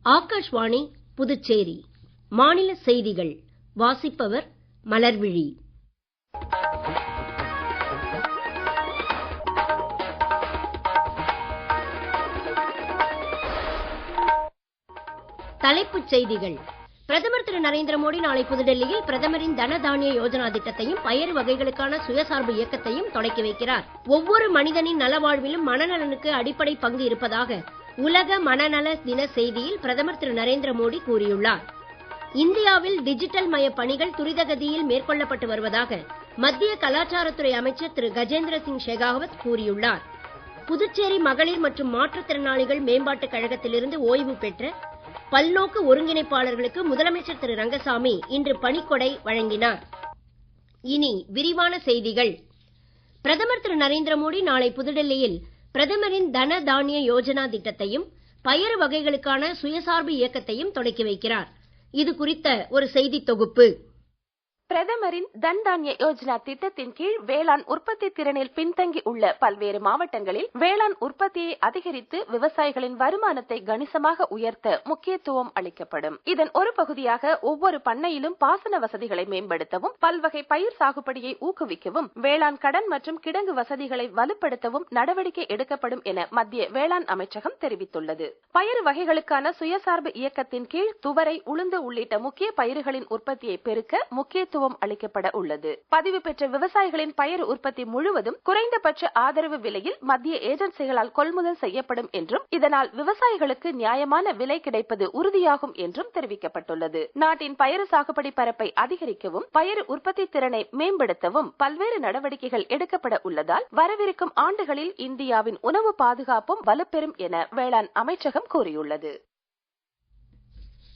ஆகாஷ்வாணி புதுச்சேரி மாநில செய்திகள் வாசிப்பவர் மலர்விழி. தலைப்புச் செய்திகள். பிரதமர் திரு நரேந்திர மோடி நாளை புதுடெல்லியில் பிரதமரின் தன தானிய யோஜனா திட்டத்தையும் பயறு வகைகளுக்கான சுயசார்பு இயக்கத்தையும் தொடக்கி வைக்கிறார். ஒவ்வொரு மனிதனின் நலவாழ்விலும் மனநலனுக்கு அடிப்படை பங்கு இருப்பதாக உலக மனநல தின செய்தியில் பிரதமர் திரு நரேந்திர மோடி கூறியுள்ளார். இந்தியாவில் டிஜிட்டல் மய பணிகள் துரிதகதியில் மேற்கொள்ளப்பட்டு வருவதாக மத்திய கலாச்சாரத்துறை அமைச்சர் திரு கஜேந்திர சிங் ஷெகாவத் கூறியுள்ளார். புதுச்சேரி மகளிர் மற்றும் மாற்றுத்திறனாளிகள் மேம்பாட்டுக் கழகத்திலிருந்து ஓய்வு பெற்ற பல்நோக்கு ஒருங்கிணைப்பாளர்களுக்கு முதலமைச்சர் திரு ரங்கசாமி இன்று பணிக்கொடை வழங்கினார். இனி விரிவான செய்திகள். பிரதமர் திரு நரேந்திர மோடி நாளை புதுடெல்லியில் பிரதமரின் தன தானிய யோஜனா திட்டத்தையும் பயறு வகைகளுக்கான சுயசார்பு இயக்கத்தையும் தொடக்கி வைக்கிறார். இது குறித்த ஒரு செய்தி தொகுப்பு. பிரதமரின் தன் தானிய யோஜனா திட்டத்தின் கீழ் வேளாண் உற்பத்தி திறனில் பின்தங்கி உள்ள பல்வேறு மாவட்டங்களில் வேளாண் உற்பத்தியை அதிகரித்து விவசாயிகளின் வருமானத்தை கணிசமாக உயர்த்த முக்கியத்துவம் அளிக்கப்படும். இதன் ஒரு பகுதியாக ஒவ்வொரு பண்ணையிலும் பாசன வசதிகளை மேம்படுத்தவும், பல்வகை பயிர் சாகுபடியை ஊக்குவிக்கவும், வேளாண் கடன் மற்றும் கிடங்கு வசதிகளை வலுப்படுத்தவும் நடவடிக்கை எடுக்கப்படும் என மத்திய வேளாண் அமைச்சகம் தெரிவித்துள்ளது. பயறு வகைகளுக்கான சுயசார்பு இயக்கத்தின் கீழ் துவரை, உளுந்து உள்ளிட்ட முக்கிய பயிர்களின் உற்பத்தியை பெருக்க முக்கியத்துவம் அளிக்கப்பட உள்ளது. பதிவு பெற்ற விவசாயிகளின் பயறு உற்பத்தி முழுவதும் குறைந்தபட்ச ஆதரவு விலையில் மத்திய ஏஜென்சிகளால் கொள்முதல் செய்யப்படும் என்றும், இதனால் விவசாயிகளுக்கு நியாயமான விலை கிடைப்பது உறுதியாகும் என்றும் தெரிவிக்கப்பட்டுள்ளது. நாட்டின் பயறு சாகுபடி பரப்பை அதிகரிக்கவும், பயறு உற்பத்தி திறனை மேம்படுத்தவும் பல்வேறு நடவடிக்கைகள் எடுக்கப்பட உள்ளதால் வரவிருக்கும் ஆண்டுகளில் இந்தியாவின் உணவு பாதுகாப்பும் வலுப்பெறும் என வேளாண் அமைச்சகம் கூறியுள்ளது.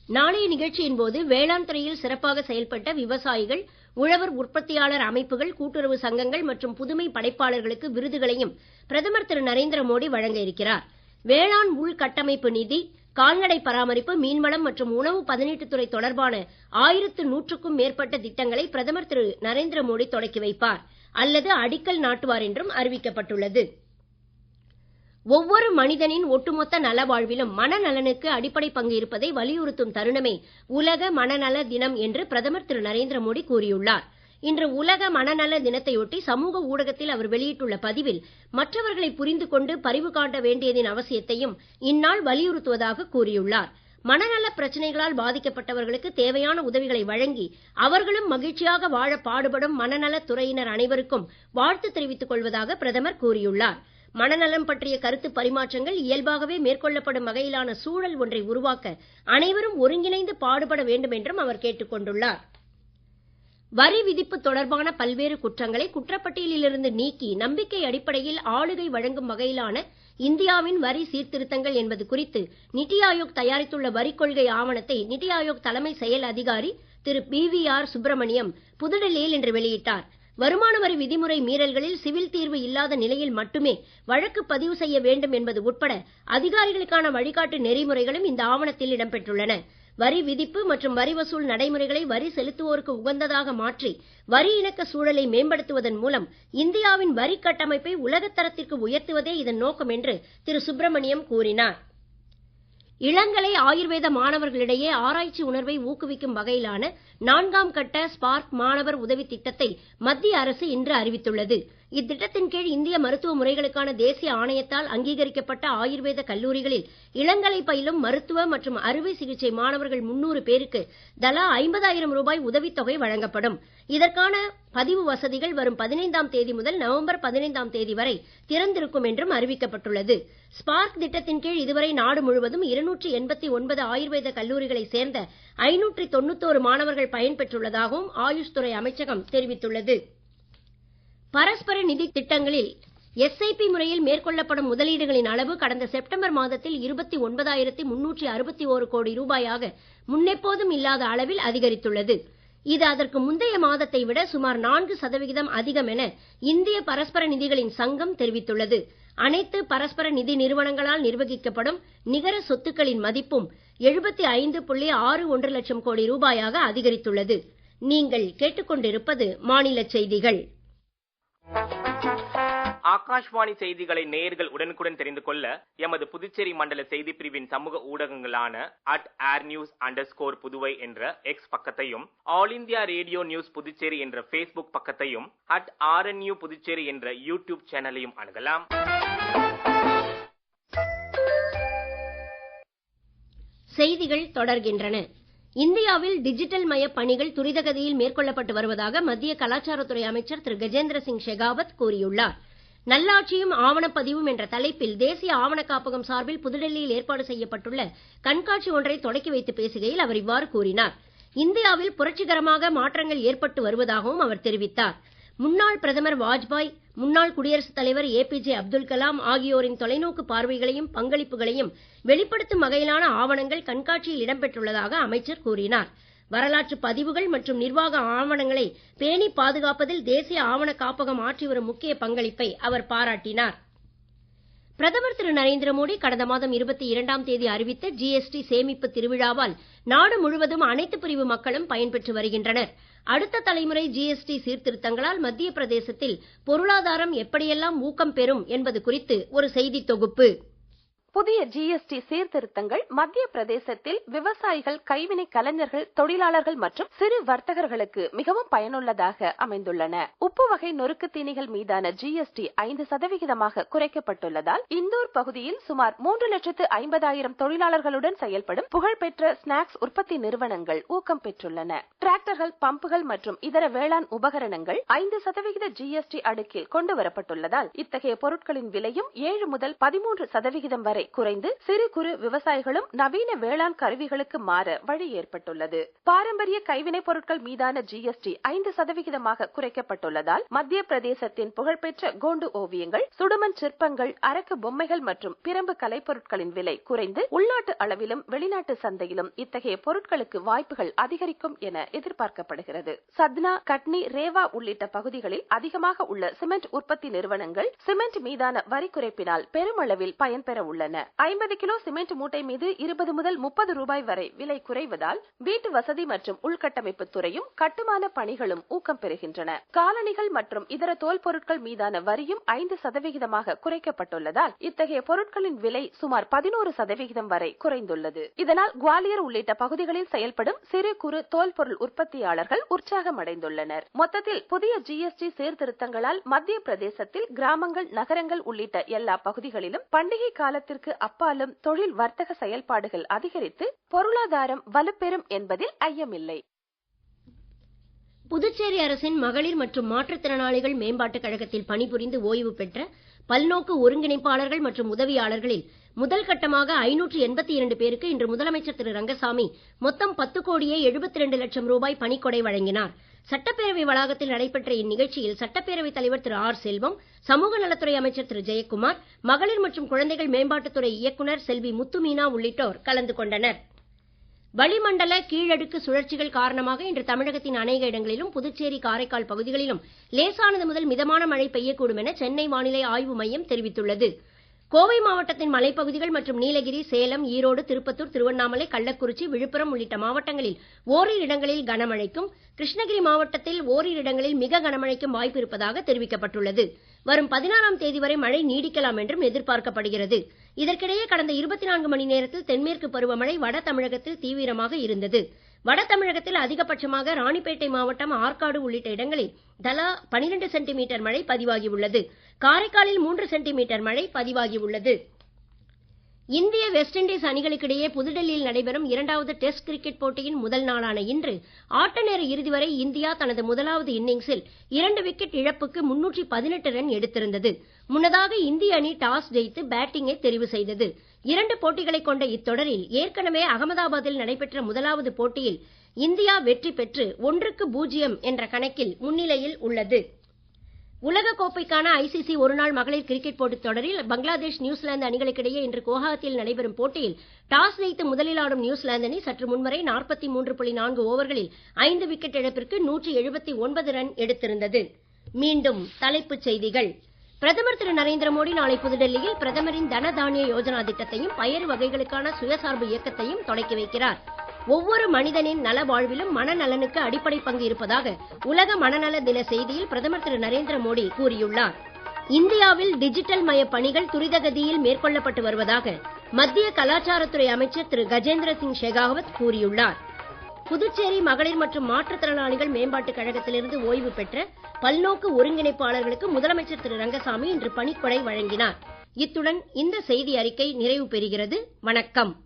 நாளைய நிகழ்ச்சியின் போது வேளாண் துறையில் சிறப்பாக செயல்பட்ட விவசாயிகள், உழவர் உற்பத்தியாளர் அமைப்புகள், கூட்டுறவு சங்கங்கள் மற்றும் புதுமை படைப்பாளர்களுக்கு விருதுகளையும் பிரதமர் திரு நரேந்திர மோடி வழங்க இருக்கிறார். வேளாண் உள்கட்டமைப்பு நிதி, கால்நடை பராமரிப்பு, மீன்வளம் மற்றும் உணவு பதனீட்டுத்துறை தொடர்பான 1100க்கும் மேற்பட்ட திட்டங்களை பிரதமர் திரு நரேந்திர மோடி தொடக்கி வைப்பார் அல்லது அடிக்கல் நாட்டுவார் என்றும் அறிவிக்கப்பட்டுள்ளது. ஒவ்வொரு மனிதனின் ஒட்டுமொத்த நலவாழ்விலும் மனநலனுக்கு அடிப்படை பங்கு இருப்பதை வலியுறுத்தும் தருணமே உலக மனநல தினம் என்று பிரதமர் திரு நரேந்திர மோடி கூறியுள்ளார். இன்று உலக மனநல தினத்தையொட்டி சமூக ஊடகத்தில் அவர் வெளியிட்டுள்ள பதிவில் மற்றவர்களை புரிந்து கொண்டு பரிவு காட்ட வேண்டியதின் அவசியத்தையும் இந்நாள் வலியுறுத்துவதாக கூறியுள்ளார். மனநல பிரச்சனைகளால் பாதிக்கப்பட்டவர்களுக்கு தேவையான உதவிகளை வழங்கி அவர்களும் மகிழ்ச்சியாக வாழ பாடுபடும் மனநலத் துறையினர் அனைவருக்கும் வாழ்த்து தெரிவித்துக் கொள்வதாக பிரதமர் கூறியுள்ளார். மனநலம் பற்றிய கருத்து பரிமாற்றங்கள் இயல்பாகவே மேற்கொள்ளப்படும் வகையிலான சூழல் ஒன்றை உருவாக்க அனைவரும் ஒருங்கிணைந்து பாடுபட வேண்டும் என்றும் அவர் கேட்டுக் கொண்டுள்ளார். வரி விதிப்பு தொடர்பான பல்வேறு குற்றங்களை குற்றப்பட்டியலிலிருந்து நீக்கி நம்பிக்கை அடிப்படையில் ஆளுகை வழங்கும் வகையிலான இந்தியாவின் வரி சீர்திருத்தங்கள் என்பது குறித்து நிதி ஆயோக் தயாரித்துள்ள வரிக் கொள்கை ஆவணத்தை நிதி ஆயோக் தலைமை செயல் அதிகாரி திரு BVR சுப்பிரமணியம் புதுடெல்லியில் இன்று வெளியிட்டார். வருமான வரி விதிமுறை மீறல்களில் சிவில் தீர்வு இல்லாத நிலையில் மட்டுமே வழக்கு பதிவு செய்ய வேண்டும் என்பது உட்பட அதிகாரிகளுக்கான வழிகாட்டு நெறிமுறைகளும் இந்த ஆவணத்தில் இடம்பெற்றுள்ளன. வரி விதிப்பு மற்றும் வரி வசூல் நடைமுறைகளை வரி செலுத்துவோருக்கு உகந்ததாக மாற்றி வரி இணக்க சூழலை மேம்படுத்துவதன் மூலம் இந்தியாவின் வரி கட்டமைப்பை உலகத்தரத்திற்கு உயர்த்துவதே இதன் நோக்கம் என்று திரு சுப்பிரமணியம் கூறினார். இளங்கலை ஆயுர்வேத மாணவர்களிடையே ஆராய்ச்சி உணர்வை ஊக்குவிக்கும் வகையிலான 4ஆம் கட்ட ஸ்பார்க் மாணவர் உதவி திட்டத்தை மத்திய அரசு இன்று அறிவித்துள்ளது. இத்திட்டத்தின் கீழ் இந்திய மருத்துவ முறைகளுக்கான தேசிய ஆணையத்தால் அங்கீகரிக்கப்பட்ட ஆயுர்வேத கல்லூரிகளில் இளங்கலை பயிலும் மருத்துவ மற்றும் அறுவை சிகிச்சை மாணவர்கள் 300 பேருக்கு தலா 50,000 ரூபாய் உதவித்தொகை வழங்கப்படும். இதற்கான பதிவு வசதிகள் வரும் 15ஆம் தேதி முதல் நவம்பர் 15ஆம் தேதி வரை திறந்திருக்கும் என்றும் அறிவிக்கப்பட்டுள்ளது. ஸ்பார்க் திட்டத்தின் கீழ் இதுவரை நாடு முழுவதும் 289 ஆயுர்வேத கல்லூரிகளை சேர்ந்த 591 மாணவர்கள் பயன்பெற்றுள்ளதாகவும் ஆயுஷ் துறை அமைச்சகம் தெரிவித்துள்ளது. பரஸ்பர நிதி திட்டங்களில் SIP முறையில் மேற்கொள்ளப்படும் முதலீடுகளின் அளவு கடந்த செப்டம்பர் மாதத்தில் 29,361 கோடி ரூபாயாக முன்னெப்போதும் இல்லாத அளவில் அதிகரித்துள்ளது. இது அதற்கு முந்தைய மாதத்தை விட சுமார் 4% அதிகம் என இந்திய பரஸ்பர நிதிகளின் சங்கம் தெரிவித்துள்ளது. அனைத்து பரஸ்பர நிதி நிறுவனங்களால் நிர்வகிக்கப்படும் நிகர சொத்துக்களின் மதிப்பும் 75.61 லட்சம் கோடி ரூபாயாக அதிகரித்துள்ளது. நீங்கள் கேட்டுக்கொண்டிருப்பது மாநில செய்திகள். ஆகாஷ்வாணி செய்திகளை நேயர்கள் உடனுக்குடன் தெரிந்து கொள்ள எமது புதுச்சேரி மண்டல செய்தி பிரிவின் சமூக ஊடகங்களான @airnews_புதுவை என்ற எக்ஸ் பக்கத்தையும், all India radio news Puducherry என்ற Facebook பக்கத்தையும், @RNU புதுச்சேரி என்ற யூடியூப் சேனலையும் அணுகலாம். செய்திகள் தொடர்கின்றன. இந்தியாவில் டிஜிட்டல் மய பணிகள் துரிதகதியில் மேற்கொள்ளப்பட்டு வருவதாக மத்திய கலாச்சாரத்துறை அமைச்சர் திரு கஜேந்திர சிங் ஷெகாவத் கூறியுள்ளார். நல்லாட்சியும் ஆவணப்பதிவும் என்ற தலைப்பில் தேசிய ஆவண காப்பகம் சார்பில் புதுடெல்லியில் ஏற்பாடு செய்யப்பட்டுள்ள கண்காட்சி ஒன்றை தொடக்கி வைத்து பேசுகையில் அவர் இவ்வாறு கூறினார். இந்தியாவில் புரட்சிகரமாக மாற்றங்கள் ஏற்பட்டு வருவதாகவும் அவர் தெரிவித்தார். முன்னாள் பிரதமர் வாஜ்பாய், முன்னாள் குடியரசுத் தலைவர் APJ அப்துல் கலாம் ஆகியோரின் தொலைநோக்கு பார்வைகளையும் பங்களிப்புகளையும் வெளிப்படுத்தும் வகையிலான ஆவணங்கள் கண்காட்சியில் இடம்பெற்றுள்ளதாக அமைச்சர் கூறினார். வரலாற்று பதிவுகள் மற்றும் நிர்வாக ஆவணங்களை பேணி பாதுகாப்பதில் தேசிய ஆவண காப்பகம் ஆற்றி வரும் முக்கிய பங்களிப்பை அவர் பாராட்டினார். பிரதமர் திரு நரேந்திர மோடி கடந்த மாதம் 22ஆம் தேதி அறிவித்த GST சேமிப்பு திருவிழாவால் நாடு முழுவதும் அனைத்து பிரிவு மக்களும் பயன்பெற்று வருகின்றனர். அடுத்த தலைமுறை GST சீர்திருத்தங்களால் மத்திய பிரதேசத்தில் பொருளாதாரம் எப்படியெல்லாம் ஊக்கம் பெறும் என்பது குறித்து ஒரு செய்தி தொகுப்பு. புதிய GST சீர்திருத்தங்கள் மத்திய பிரதேசத்தில் விவசாயிகள், கைவினை கலைஞர்கள், தொழிலாளர்கள் மற்றும் சிறு வர்த்தகர்களுக்கு மிகவும் பயனுள்ளதாக அமைந்துள்ளன. உப்பு வகை நொறுக்கு தீனிகள் மீதான GST 5% குறைக்கப்பட்டுள்ளதால் இந்தூர் பகுதியில் சுமார் 3,50,000 தொழிலாளர்களுடன் செயல்படும் புகழ்பெற்ற ஸ்நாக்ஸ் உற்பத்தி நிறுவனங்கள் ஊக்கம் பெற்றுள்ளன. டிராக்டர்கள், பம்புகள் மற்றும் இதர வேளாண் உபகரணங்கள் 5% GST அடுக்கில் கொண்டுவரப்பட்டுள்ளதால் இத்தகைய பொருட்களின் விலையும் 7 முதல் 13% வரை குறைந்து சிறு குறு விவசாயிகளும் நவீன வேளாண் கருவிகளுக்கு மாற வழி ஏற்பட்டுள்ளது. பாரம்பரிய கைவினைப் பொருட்கள் மீதான GST 5% குறைக்கப்பட்டுள்ளதால் மத்திய பிரதேசத்தின் புகழ்பெற்ற கோண்டு ஓவியங்கள், சுடுமண் சிற்பங்கள், அரக்கு பொம்மைகள் மற்றும் பிரம்பு கலைப்பொருட்களின் விலை குறைந்து உள்நாட்டு அளவிலும் வெளிநாட்டு சந்தையிலும் இத்தகைய பொருட்களுக்கு வாய்ப்புகள் அதிகரிக்கும் என எதிர்பார்க்கப்படுகிறது. சத்னா, கட்னி, ரேவா உள்ளிட்ட பகுதிகளில் அதிகமாக உள்ள சிமெண்ட் உற்பத்தி நிறுவனங்கள் சிமெண்ட் மீதான வரி குறைப்பினால் பெருமளவில் பயன்பெற உள்ளன. 50 கிலோ சிமெண்ட் மூட்டை மீது 20 முதல் 30 ரூபாய் வரை விலை குறைவதால் வீட்டு வசதி மற்றும் உள்கட்டமைப்பு துறையும் கட்டுமான பணிகளும் ஊக்கம் பெறுகின்றன. காலணிகள் மற்றும் இதர தோல் பொருட்கள் மீதான வரியும் 5% குறைக்கப்பட்டுள்ளதால் இத்தகைய பொருட்களின் விலை சுமார் 11% வரை குறைந்துள்ளது. இதனால் குவாலியர் உள்ளிட்ட பகுதிகளில் செயல்படும் சிறு குறு தோல் பொருள் உற்பத்தியாளர்கள் உற்சாகமடைந்துள்ளனர். மொத்தத்தில் புதிய GST சீர்திருத்தங்களால் மத்திய பிரதேசத்தில் கிராமங்கள், நகரங்கள் உள்ளிட்ட எல்லா பகுதிகளிலும் பண்டிகை காலத்திற்கு அப்பாலும் தொழில் வர்த்தக செயல்பாடுகள் அதிகரித்து பொருளாதாரம் வலுப்பெறும் என்பதில் ஐயமில்லை. புதுச்சேரி அரசின் மகளிர் மற்றும் மாற்றுத்திறனாளிகள் மேம்பாட்டுக் கழகத்தில் பணிபுரிந்து ஓய்வு பெற்ற பல்நோக்கு ஒருங்கிணைப்பாளர்கள் மற்றும் உதவியாளர்களில் முதல் கட்டமாக 582 பேருக்கு இன்று முதலமைச்சர் திரு ரங்கசாமி மொத்தம் 10,72,00,000 ரூபாய் பணிக்கொடை வழங்கினார். சட்டப்பேரவை வளாகத்தில் நடைபெற்ற இந்நிகழ்ச்சியில் சட்டப்பேரவைத் தலைவர் திரு ஆர் செல்வம், சமூக நலத்துறை அமைச்சர் திரு ஜெயக்குமார், மகளிர் மற்றும் குழந்தைகள் மேம்பாட்டுத்துறை இயக்குநர் செல்வி முத்துமீனா உள்ளிட்டோர் கலந்து கொண்டனர். வளிமண்டல கீழடுக்கு சுழற்சிகள் காரணமாக இன்று தமிழகத்தின் அநேக இடங்களிலும் புதுச்சேரி, காரைக்கால் பகுதிகளிலும் லேசானது முதல் மிதமான மழை பெய்யக்கூடும் என சென்னை வானிலை ஆய்வு மையம் தெரிவித்துள்ளது. கோவை மாவட்டத்தின் மலைப்பகுதிகள் மற்றும் நீலகிரி, சேலம், ஈரோடு, திருப்பத்தூர், திருவண்ணாமலை, கள்ளக்குறிச்சி, விழுப்புரம் உள்ளிட்ட மாவட்டங்களில் ஓரிரு இடங்களில் கனமழைக்கும், கிருஷ்ணகிரி மாவட்டத்தில் ஓரிரு இடங்களில் மிக கனமழைக்கும் வாய்ப்பு இருப்பதாக தெரிவிக்கப்பட்டுள்ளது. வரும் 16ஆம் தேதி வரை மழை நீடிக்கலாம் என்றும் எதிர்பார்க்கப்படுகிறது. இதற்கிடையே கடந்த 24 மணி நேரத்தில் தென்மேற்கு பருவமழை வட தமிழகத்தில் தீவிரமாக இருந்தது. வட தமிழகத்தில் அதிகபட்சமாக ராணிப்பேட்டை மாவட்டம், ஆற்காடு உள்ளிட்ட இடங்களில் தலா 12 சென்டிமீட்டர் மழை பதிவாகியுள்ளது. காரைக்காலில் 3 சென்டிமீட்டர் மழை பதிவாகியுள்ளது. இந்திய வெஸ்ட் இண்டீஸ் அணிகளுக்கிடையே புதுடெல்லியில் நடைபெறும் 2வது டெஸ்ட் கிரிக்கெட் போட்டியின் முதல் நாளான இன்று ஆட்ட நேர இறுதி வரை இந்தியா தனது முதலாவது இன்னிங்ஸில் 2 விக்கெட் இழப்புக்கு 318 ரன் எடுத்திருந்தது. முன்னதாக இந்திய அணி டாஸ் ஜெயித்து பேட்டிங்கை தெரிவு செய்தது. 2 போட்டிகளை கொண்ட இத்தொடரில் ஏற்கனவே அகமதாபாத்தில் நடைபெற்ற முதலாவது போட்டியில் இந்தியா வெற்றி பெற்று 1-0 என்ற கணக்கில் முன்னிலையில் உள்ளது. உலக கோப்பைக்கான ICC ஒருநாள் மகளிர் கிரிக்கெட் போட்டித் தொடரில் பங்களாதேஷ், நியூசிலாந்து அணிகளுக்கிடையே இன்று குவஹாத்தியில் நடைபெறும் போட்டியில் டாஸ் ஜெயித்து முதலில் ஆடும் நியூசிலாந்து அணி சற்று முன்வரை 43.4 ஓவர்களில் 5 விக்கெட் இழப்பிற்கு 179 ரன் எடுத்திருந்தது. மீண்டும் தலைப்புச் செய்திகள். பிரதமர் திரு நரேந்திர மோடி நாளை புதுடெல்லியில் பிரதமரின் தன தானிய யோஜனா திட்டத்தையும் பயறு வகைகளுக்கான சுயசார்பு இயக்கத்தையும் தொடக்கி வைக்கிறார். ஒவ்வொரு மனிதனின் நல வாழ்விலும் மனநலனுக்கு அடிப்படை பங்கு இருப்பதாக உலக மனநல தின செய்தியில் பிரதமர் திரு நரேந்திர மோடி கூறியுள்ளார். இந்தியாவில் டிஜிட்டல் மய பணிகள் துரிதகதியில் மேற்கொள்ளப்பட்டு வருவதாக மத்திய கலாச்சாரத்துறை அமைச்சர் திரு கஜேந்திர சிங் ஷெகாவத் கூறியுள்ளார். புதுச்சேரி மகளிர் மற்றும் மாற்றுத்திறனாளிகள் மேம்பாட்டுக் கழகத்திலிருந்து ஓய்வு பெற்ற பல்நோக்கு ஒருங்கிணைப்பாளர்களுக்கு முதலமைச்சர் திரு ரங்கசாமி இன்று பணிக்கொடை வழங்கினார். இத்துடன் இந்த செய்தி அறிக்கை நிறைவு பெறுகிறது. வணக்கம்.